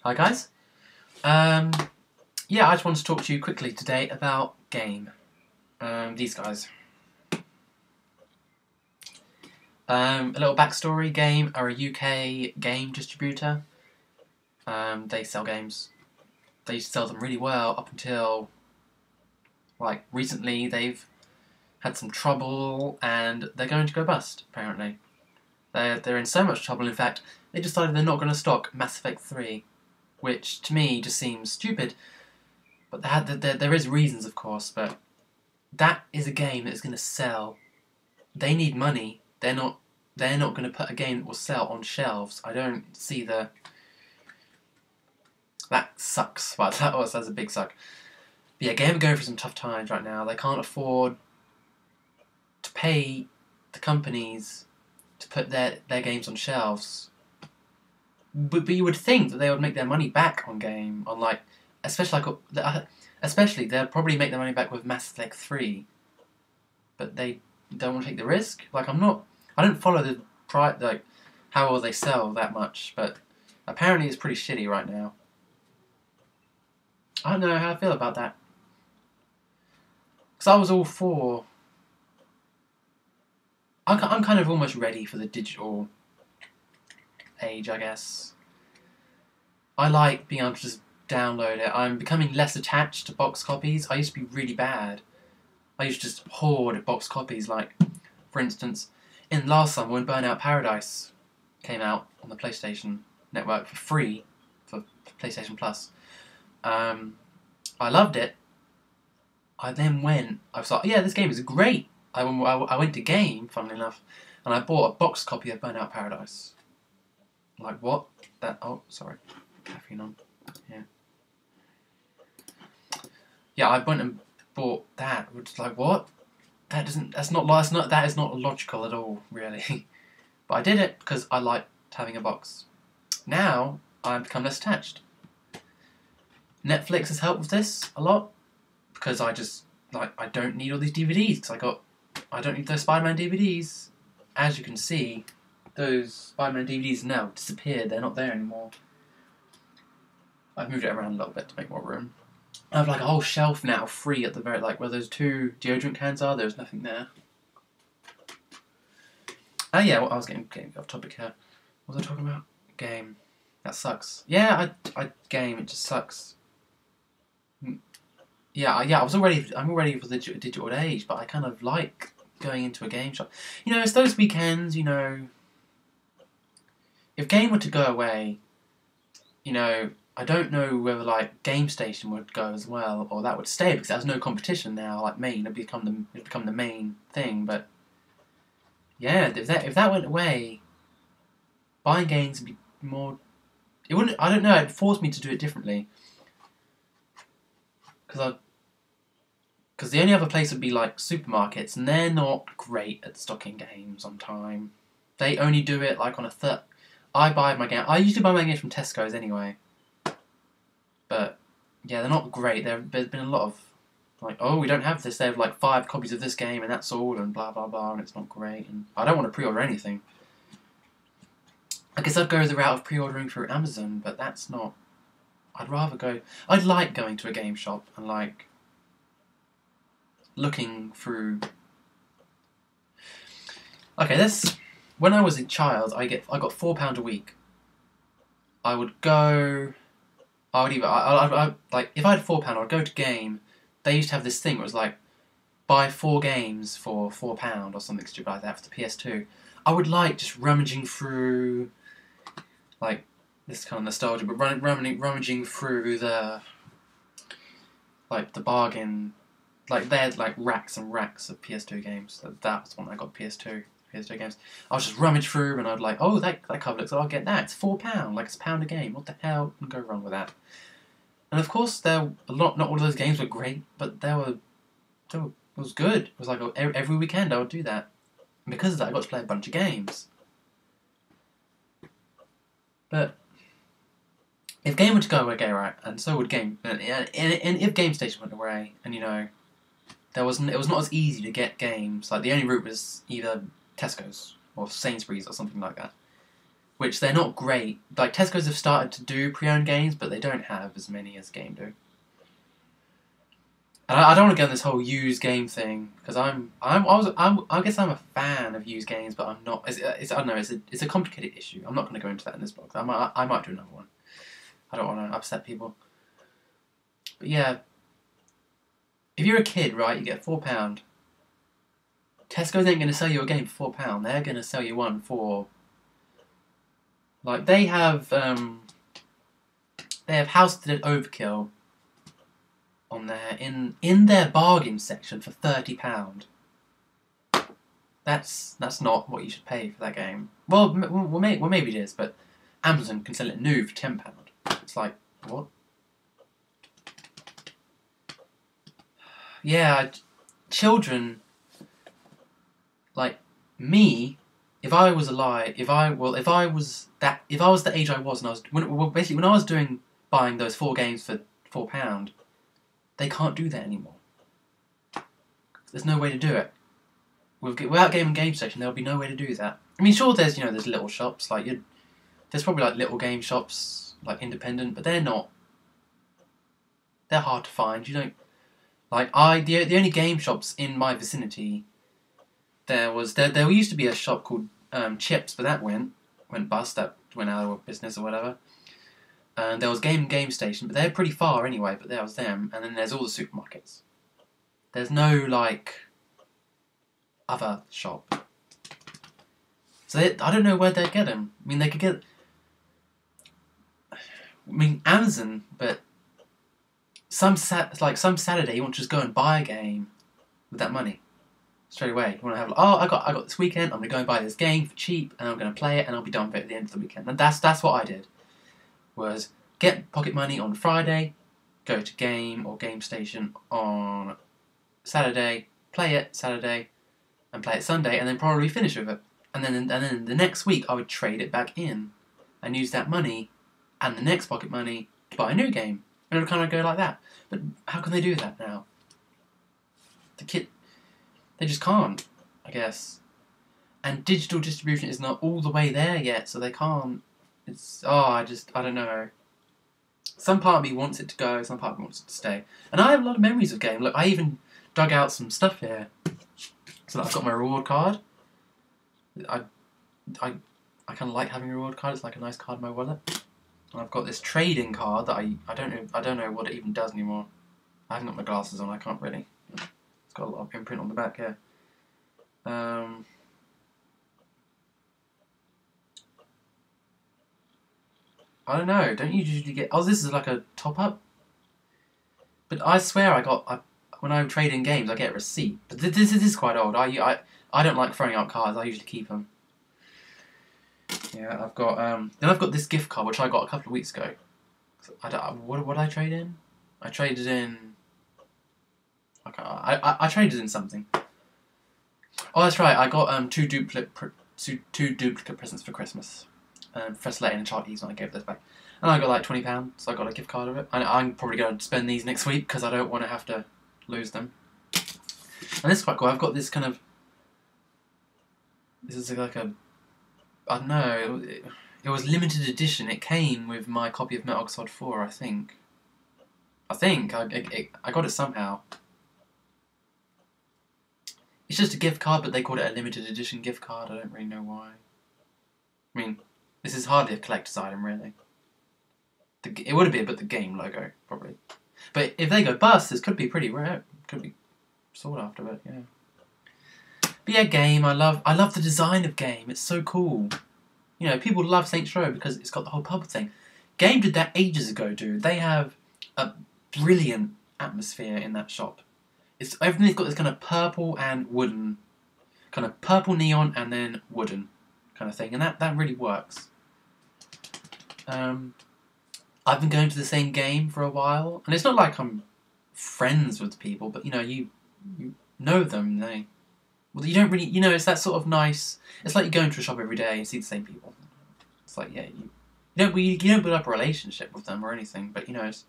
Hi guys. Yeah, I just wanted to talk to you quickly today about Game. These guys. A little backstory. Game are a UK game distributor. They sell games. They used to sell them really well up until, like, recently they've had some trouble and they're going to go bust, apparently. They're in so much trouble, in fact, they decided they're not going to stock Mass Effect 3, which to me just seems stupid. But there is reasons, of course, but that is a game that is going to sell. They need money. They're not going to put a game that will sell on shelves. I don't see the... That sucks. Well, that's a big suck. But yeah, Game are going through some tough times right now. They can't afford to pay the companies to put their games on shelves. But you would think that they would make their money back on Game, on like, especially they'll probably make their money back with Mass Effect 3. But they don't want to take the risk. Like, I don't follow the how well they sell that much, but apparently it's pretty shitty right now. I don't know how I feel about that. Because I was all for... I'm kind of almost ready for the digital age, I guess. I like being able to just download it. I'm becoming less attached to box copies. I used to be really bad. I used to just hoard box copies. Like, for instance, in last summer when Burnout Paradise came out on the PlayStation Network for free, for PlayStation Plus, I loved it. I then I was like, yeah, this game is great. I went to Game, funnily enough, and I bought a box copy of Burnout Paradise. Like, what? Oh, sorry. Caffeine on. Yeah. Yeah, I went and bought that. Which is like, what? That is not logical at all, really. But I did it because I liked having a box. Now, I've become less attached. Netflix has helped with this a lot, because I don't need all these DVDs, because I don't need those Spider-Man DVDs. As you can see, those Spider-Man DVDs now disappeared. They're not there anymore. I've moved it around a little bit to make more room. I have like a whole shelf now free at the very, like, where those 2 deodorant cans are. There's nothing there. Oh yeah, well, I was getting off topic here. What was I talking about? Game. That sucks. Yeah, Game. It just sucks. Yeah. I'm already for the digital age, but I kind of like going into a game shop. You know, it's those weekends. You know, if Game were to go away, you know, I don't know whether like Game Station would go as well, or that would stay, because there's no competition now. Like main, it'd become the main thing. But yeah, if that went away, buying games would be more. It wouldn't. I don't know. It'd force me to do it differently. Because the only other place would be like supermarkets, and they're not great at stocking games on time. They only do it like on a third. I usually buy my games from Tesco's anyway. But yeah, they're not great. There's been a lot of like, oh, we don't have this. They have like 5 copies of this game, and that's all, and blah blah blah, and it's not great. And I don't want to pre-order anything. I guess I'd go the route of pre-ordering through Amazon, but that's not. I'd like going to a game shop and like looking through. Okay, when I was a child, I got £4 a week. I would go. I would like if I had £4, I'd go to Game. They used to have this thing where it was like buy 4 games for £4 or something stupid like that for the PS2. I would like just rummaging through, like, this kind of nostalgia, but rummaging through the bargain, like they had like racks and racks of PS2 games. That was when I got PS2 games. I was just rummage through, and I'd like, oh, that cover looks. I'll get that. It's £4, like it's £1 a game. What the hell can go wrong with that? And of course, not all of those games were great, but it was good. It was like every weekend I would do that, and because of that, I got to play a bunch of games. But if Game were to go away, right, and so would Game, and if Game Station went away, and you know, it was not as easy to get games. Like the only route was either Tesco's or Sainsbury's or something like that. which they're not great. Like, Tesco's have started to do pre-owned games, but they don't have as many as Game do. And I don't want to get on this whole used game thing, because I guess I'm a fan of used games, but I'm not. I don't know. It's a complicated issue. I'm not going to go into that in this blog. I might do another one. I don't want to upset people. But yeah, if you're a kid, right, you get £4. Tesco's ain't going to sell you a game for £4. They're going to sell you one for, like, they have House Did Overkill on there in their bargain section for £30. That's not what you should pay for that game. Well, maybe it is, but Amazon can sell it new for £10. It's like, what? Yeah, children, like me, if I was alive, if I was the age I was, and I was when I was buying those 4 games for £4, they can't do that anymore. There's no way to do it. Without Game Station, there'll be no way to do that. I mean, sure, there's little shops, like there's probably like little game shops, like independent, but they're not. They're hard to find. You don't like the only game shops in my vicinity. There used to be a shop called Chips, but that went bust. That went out of business or whatever. And there was Game Station, but they're pretty far anyway. But there was them, and then there's all the supermarkets. There's no like other shop. So I don't know where they'd get them. I mean, they could get. I mean, Amazon, but some Saturday you want to just go and buy a game with that money straight away. You want to have I got this weekend. I'm gonna go and buy this game for cheap, and I'm gonna play it, and I'll be done with it at the end of the weekend. And that's what I did. Was get pocket money on Friday, go to Game or Game Station on Saturday, play it Saturday, and play it Sunday, and then probably finish with it. And then the next week I would trade it back in, and use that money, and the next pocket money to buy a new game. And it would kind of go like that. But how can they do that now? They just can't, I guess. And digital distribution is not all the way there yet, so they can't. I don't know. Some part of me wants it to go, some part of me wants it to stay. And I have a lot of memories of game. Look, I even dug out some stuff here. So that I've got my reward card. I kind of like having a reward card. It's like a nice card in my wallet. And I've got this trading card that I don't know what it even does anymore. I haven't got my glasses on. I can't really. It's got a lot of imprint on the back here. I don't know. Don't you usually get? Oh, this is like a top up. But I swear when I trade in games, I get a receipt. But this is quite old. I don't like throwing out cards. I usually keep them. Yeah, I've got then I've got this gift card which I got a couple of weeks ago. What did I trade in? I traded in. I traded in something. Oh, that's right. I got two duplicate presents for Christmas. Professor Layton and Charlie Eves when I gave those back, and I got like £20, so I got a gift card of it. And I'm probably going to spend these next week because I don't want to have to lose them. And this is quite cool. I've got this kind of. This is like a. I don't know. It was limited edition. It came with my copy of Metal Gear Solid 4, I think. I got it somehow. It's just a gift card, but they called it a limited edition gift card. I don't really know why. I mean, this is hardly a collector's item, really. It would be, but the game logo, probably. But if they go bust, this could be pretty rare. Could be sought after, but yeah. But yeah, Game. I love the design of Game. It's so cool. You know, people love Saints Row because it's got the whole pub thing. Game did that ages ago, dude. They have a brilliant atmosphere in that shop. Everything's got this kind of purple and wooden, kind of purple neon and then wooden kind of thing, and that really works. I've been going to the same game for a while, and it's not like I'm friends with people, but you know them. You don't really, it's that sort of nice. It's like you go into a shop every day and see the same people. It's like, yeah, you don't build up a relationship with them or anything, but it's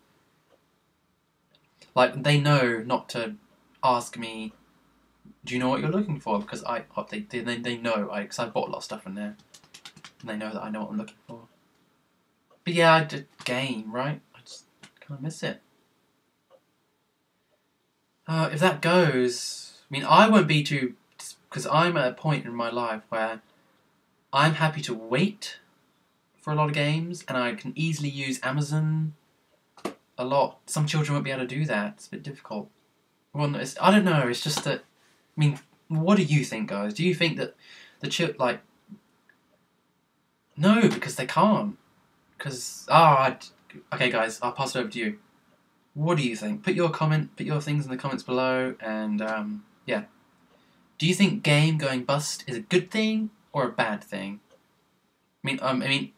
like they know not to ask me, do you know what you're looking for? Because they know, because I bought a lot of stuff in there. and they know that I know what I'm looking for. But yeah, I did game, right? I just kind of miss it. If that goes, I mean, I won't be too, because I'm at a point in my life where I'm happy to wait for a lot of games, and I can easily use Amazon a lot. Some children won't be able to do that. It's a bit difficult. Well, I don't know. It's just that. I mean, what do you think, guys? Do you think that the like? No, because they can't. Because okay, guys, I'll pass it over to you. What do you think? Put your things in the comments below, and yeah. Do you think game going bust is a good thing or a bad thing? I mean,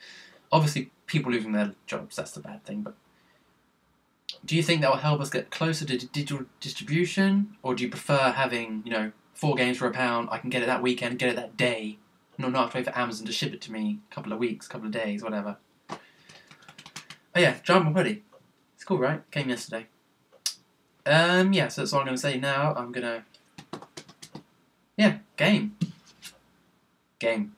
obviously people losing their jobs, that's the bad thing, but do you think that will help us get closer to digital distribution, or do you prefer having, 4 games for £1, I can get it that weekend, get it that day, not have to wait for Amazon to ship it to me a couple of weeks, couple of days, whatever. Oh yeah, Giant Hoodie. It's cool, right? Came yesterday. Yeah, so that's all I'm going to say now. I'm going to... Yeah, game. Game.